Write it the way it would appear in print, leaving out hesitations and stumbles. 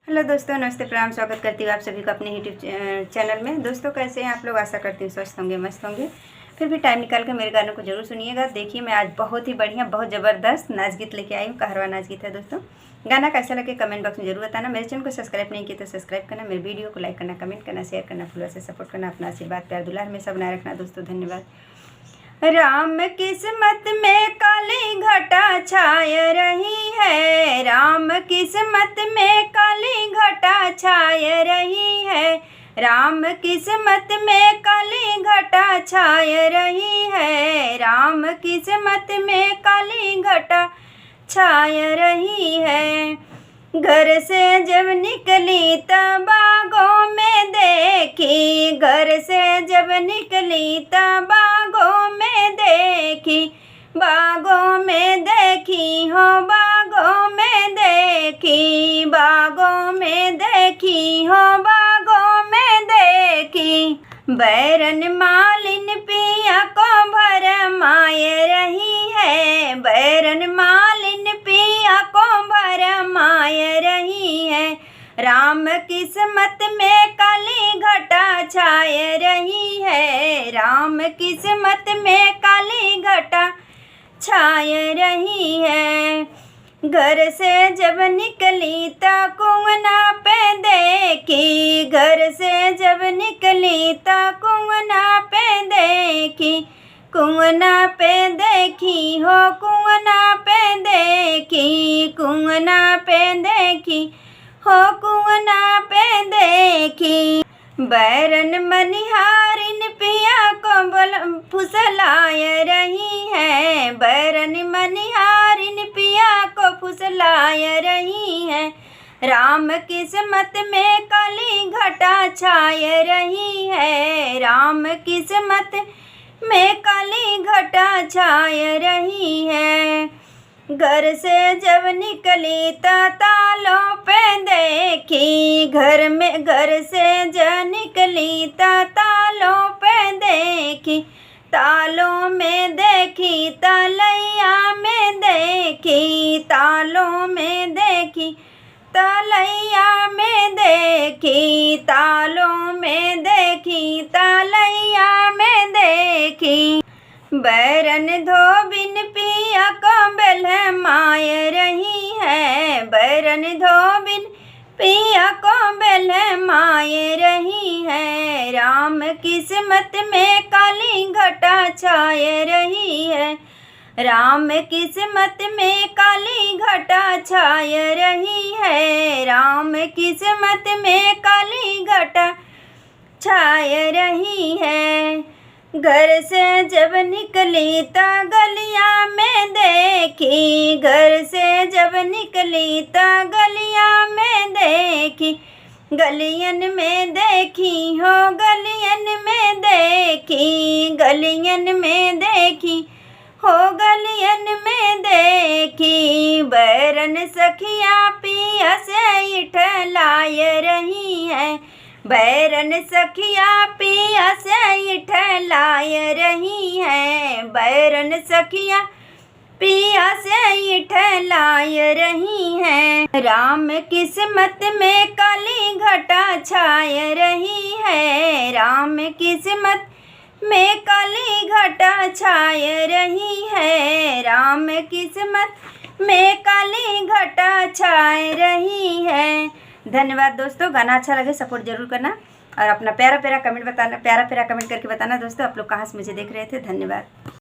Hello दोस्तों, नमस्ते, प्रणाम। स्वागत करती हूँ आप सभी को अपने यूट्यूब चैनल में। दोस्तों, कैसे हैं आप लोग? आशा करती हूँ स्वस्थ होंगे, मस्त होंगे। फिर भी टाइम निकाल कर मेरे गानों को जरूर सुनिएगा। देखिए, मैं आज बहुत ही बढ़िया, बहुत ज़बरदस्त नाच गीत लेके आई हूँ। कहरवा नाच गीत है दोस्तों। गाना कैसा लगे कमेंट बॉक्स में जरूर बताना। मेरे चैनल को सब्सक्राइब नहीं किया तो सब्सक्राइब करना, मेरे वीडियो को लाइक करना, कमेंट करना, शेयर करना, फुलवा से सपोर्ट करना, अपना आशीर्वाद प्यार दुलार हमेशा बनाए रखना दोस्तों। धन्यवाद। राम किस्मत में काली घटा छाय रही है, राम किस्मत में काली घटा छाय रही है, राम किस्मत में काली घटा छाय रही है, राम किस्मत में काली घटा छाय रही है। घर से जब निकली तब बागों में देखी, घर से जब निकली तब बागों में देखी, बागों में देखी हो, बागों में देखी, बागों में देखी हो, बागों में देखी। बैरन मालिन पिया को भरमाए रही है, बैरन मालिन पिया को भरमाए रही है, राम किस्मत में काली घटा छाय रही है, राम किस्मत में काली घटा छाय रही है। घर से जब निकली तो कुंवना पे देखी, घर से जब निकली तो कुंवना पे देखी, कुंवना पे देखी हो, कुंवना पे देखी, कुंवना पे देखी हो, कुंवना पे देखी। बैरन मनिहारिन पिया को फुसलाय रही है, बैरन मनिहारिन पिया को फुसलाय रही है, राम किस्मत में काली घटा छाय रही है, राम किस्मत में काली घटा छाय रही है। घर से जब निकली तो तालों पे देखी, घर से जब निकली तो तालों पे देखी, तालों में देखी, तलैया में देखी, तालों में देखी, तलैया में देखी, तालों में देखी, तलैया में देखी। बैरन धोबिन पिया को बेलमाए रही है, बैरन धोबिन पिया को बेलमाए रही है, राम किस्मत में काली घटा छाय रही है, राम किस्मत में काली घटा छाय रही है, राम किस्मत में काली घटा छाय रही है। घर से जब निकली तो गलियां में देखी, घर से जब निकली तो गलियां में देखी, गलियन में देखी हो, गलियन में देखी, गलियन में देखी हो, गलियन में देखी। बैरन सखिया पिया से इठलाय रही है, बैरन सखिया पिया से इठलाय रही है, बैरन सखिया पिया से इठलाय रही है, राम किस्मत में काली घटा छाय रही है, राम किस्मत में काली घटा छाय रही है, राम किस्मत में काली घटा छाय रही है। धन्यवाद दोस्तों। गाना अच्छा लगे सपोर्ट जरूर करना और अपना प्यारा प्यारा कमेंट बताना, प्यारा प्यारा कमेंट करके बताना दोस्तों आप लोग कहाँ से मुझे देख रहे थे। धन्यवाद।